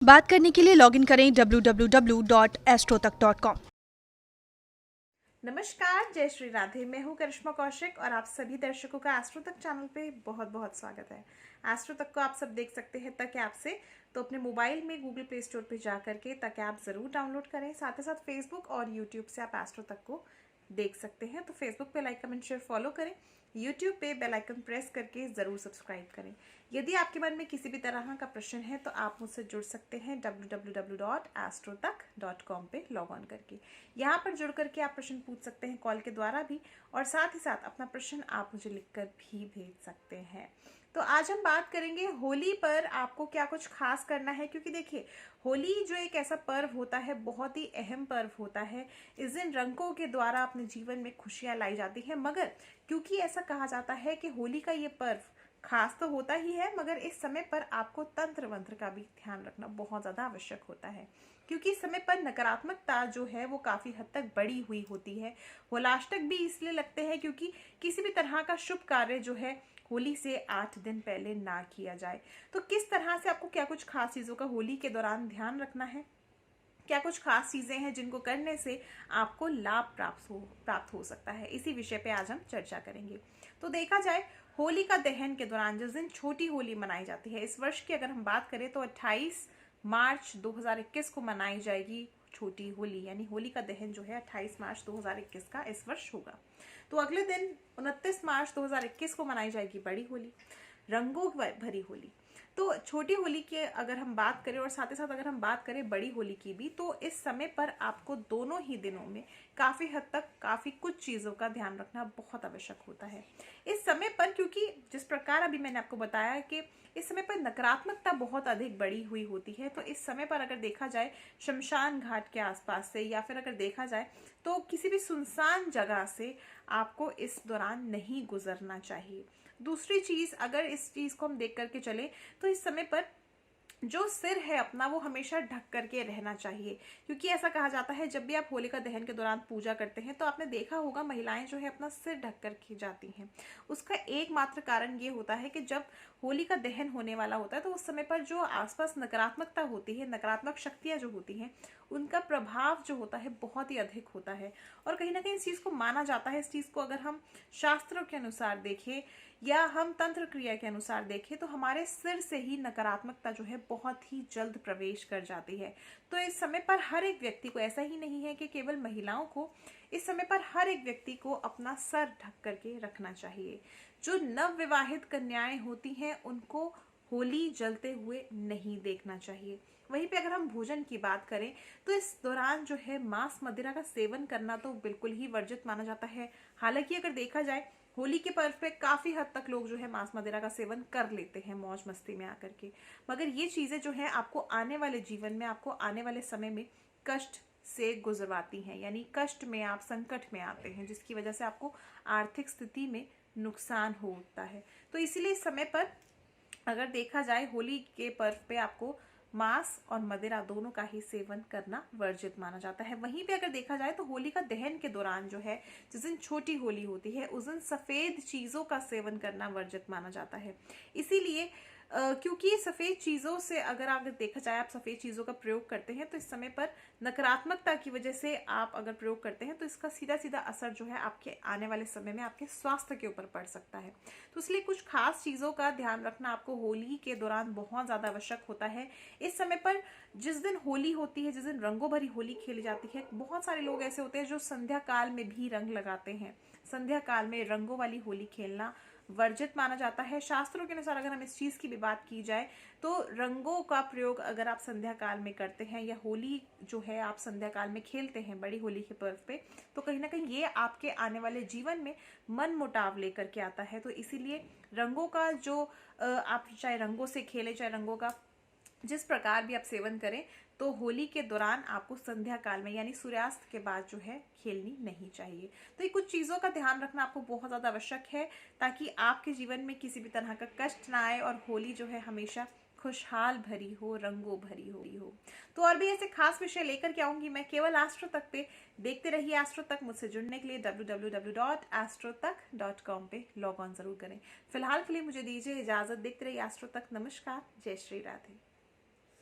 बात करने के लिए लॉगिन करें www.astrotak.com। नमस्कार, जय श्री राधे। मैं हूं करिश्मा कौशिक और आप सभी दर्शकों का एस्ट्रो तक चैनल पे बहुत बहुत स्वागत है। एस्ट्रो तक को आप सब देख सकते हैं तक ऐप से, तो अपने मोबाइल में गूगल प्ले स्टोर पे जा करके तक ऐप ज़रूर डाउनलोड करें। साथ ही साथ फेसबुक और यूट्यूब से आप एस्ट्रो तक को देख सकते हैं। तो फेसबुक पे लाइक कमेंट शेयर फॉलो करें, यूट्यूब पे बेल आइकन प्रेस करके ज़रूर सब्सक्राइब करें। यदि आपके मन में किसी भी तरह का प्रश्न है तो आप मुझसे जुड़ सकते हैं www.astrotak.com पे लॉग ऑन करके। यहाँ पर जुड़ करके आप प्रश्न पूछ सकते हैं कॉल के द्वारा भी, और साथ ही साथ अपना प्रश्न आप मुझे लिखकर भी भेज सकते हैं। तो आज हम बात करेंगे होली पर आपको क्या कुछ खास करना है, क्योंकि देखिए होली जो एक ऐसा पर्व होता है, बहुत ही अहम पर्व होता है। इस दिन रंगों के द्वारा अपने जीवन में खुशियां लाई जाती हैं, मगर क्योंकि ऐसा कहा जाता है कि होली का ये पर्व खास तो होता ही है, मगर इस समय पर आपको तंत्र मंत्र का भी ध्यान रखना बहुत ज़्यादा आवश्यक होता है, क्योंकि इस समय पर नकारात्मकता जो है वो काफ़ी हद तक बढ़ी हुई होती है। होलाष्टक भी इसलिए लगते हैं क्योंकि किसी भी तरह का शुभ कार्य जो है होली से 8 दिन पहले ना किया जाए। तो किस तरह से आपको क्या कुछ खास चीज़ों का होली के दौरान ध्यान रखना है, क्या कुछ खास चीजें हैं जिनको करने से आपको लाभ प्राप्त हो सकता है, इसी विषय पे आज हम चर्चा करेंगे। तो देखा जाए होली का दहन के दौरान जिस दिन छोटी होली मनाई जाती है, इस वर्ष की अगर हम बात करें तो 28 मार्च 2021 को मनाई जाएगी छोटी होली, यानी होली का दहन जो है 28 मार्च 2021 का इस वर्ष होगा। तो अगले दिन 29 मार्च 2021 को मनाई जाएगी बड़ी होली, रंगों भरी होली। तो छोटी होली की अगर हम बात करें और साथ ही साथ अगर हम बात करें बड़ी होली की भी, तो इस समय पर आपको दोनों ही दिनों में काफ़ी हद तक काफ़ी कुछ चीज़ों का ध्यान रखना बहुत आवश्यक होता है इस समय पर, क्योंकि जिस प्रकार अभी मैंने आपको बताया कि इस समय पर नकारात्मकता बहुत अधिक बढ़ी हुई होती है। तो इस समय पर अगर देखा जाए शमशान घाट के आसपास से, या फिर अगर देखा जाए तो किसी भी सुनसान जगह से आपको इस दौरान नहीं गुजरना चाहिए। दूसरी चीज, अगर इस चीज को हम देख करके चले तो इस समय पर जो सिर है अपना वो हमेशा ढक करके रहना चाहिए, क्योंकि ऐसा कहा जाता है जब भी आप होलिका दहन के दौरान पूजा करते हैं तो आपने देखा होगा महिलाएं जो है अपना सिर ढक करके जाती हैं। उसका एकमात्र कारण ये होता है कि जब होलिका दहन होने वाला होता है तो उस समय पर जो आसपास नकारात्मकता होती है, नकारात्मक शक्तियां जो होती हैं, उनका प्रभाव जो होता है बहुत ही अधिक होता है। और कहीं ना कहीं इस चीज़ को माना जाता है, इस चीज़ को अगर हम शास्त्रों के अनुसार देखें या हम तंत्र क्रिया के अनुसार देखें तो हमारे सिर से ही नकारात्मकता जो है बहुत ही जल्द प्रवेश कर जाती है। तो इस समय पर हर एक व्यक्ति को, ऐसा ही नहीं है कि केवल महिलाओं को, इस समय पर हर एक व्यक्ति को अपना सर ढक करके रखना चाहिए। जो नव विवाहित कन्याएं होती हैं उनको होली जलते हुए नहीं देखना चाहिए। वहीं पे अगर हम भोजन की बात करें तो इस दौरान जो है मांस मदिरा का सेवन करना तो बिल्कुल ही वर्जित माना जाता है। हालांकि अगर देखा जाए होली के पर्व पे काफी हद तक लोग जो है मांस मदिरा का सेवन कर लेते हैं मौज मस्ती में आकर के, मगर ये चीजें जो है आपको आने वाले जीवन में, आपको आने वाले समय में कष्ट से गुजरवाती हैं, यानी कष्ट में आप संकट में आते हैं, जिसकी वजह से आपको आर्थिक स्थिति में नुकसान होता है। तो इसीलिए इस समय पर अगर देखा जाए होली के पर्व पे आपको मांस और मदिरा दोनों का ही सेवन करना वर्जित माना जाता है। वहीं पे अगर देखा जाए तो होली का दहन के दौरान जो है, जिस दिन छोटी होली होती है, उस दिन सफेद चीजों का सेवन करना वर्जित माना जाता है। इसीलिए क्योंकि सफ़ेद चीज़ों से अगर देखा जाए, आप सफ़ेद चीज़ों का प्रयोग करते हैं तो इस समय पर नकारात्मकता की वजह से आप अगर प्रयोग करते हैं तो इसका सीधा सीधा असर जो है आपके आने वाले समय में आपके स्वास्थ्य के ऊपर पड़ सकता है। तो इसलिए कुछ खास चीज़ों का ध्यान रखना आपको होली के दौरान बहुत ज़्यादा आवश्यक होता है। इस समय पर जिस दिन होली होती है, जिस दिन रंगों भरी होली खेली जाती है, बहुत सारे लोग ऐसे होते हैं जो संध्या काल में भी रंग लगाते हैं। संध्या काल में रंगों वाली होली खेलना वर्जित माना जाता है। शास्त्रों के अनुसार अगर हम इस चीज की भी बात की जाए तो रंगों का प्रयोग अगर आप संध्या काल में करते हैं या होली जो है आप संध्या काल में खेलते हैं बड़ी होली के पर्व पे, तो कहीं ना कहीं ये आपके आने वाले जीवन में मन मुटाव लेकर के आता है। तो इसीलिए रंगों का जो आप चाहे रंगों से खेलें, चाहे रंगों का जिस प्रकार भी आप सेवन करें, तो होली के दौरान आपको संध्या काल में यानी सूर्यास्त के बाद जो है खेलनी नहीं चाहिए। तो ये कुछ चीज़ों का ध्यान रखना आपको बहुत ज़्यादा आवश्यक है, ताकि आपके जीवन में किसी भी तरह का कष्ट ना आए और होली जो है हमेशा खुशहाल भरी हो, रंगों भरी हो। तो और भी ऐसे खास विषय लेकर के आऊंगी मैं केवल एस्ट्रो तक पे। देखते रहिए एस्ट्रो तक। मुझसे जुड़ने के लिए www.astrotak.com पे लॉग ऑन जरूर करें। फिलहाल के लिए मुझे दीजिए इजाजत। देखते रहिए एस्ट्रो तक। नमस्कार, जय श्री राधे।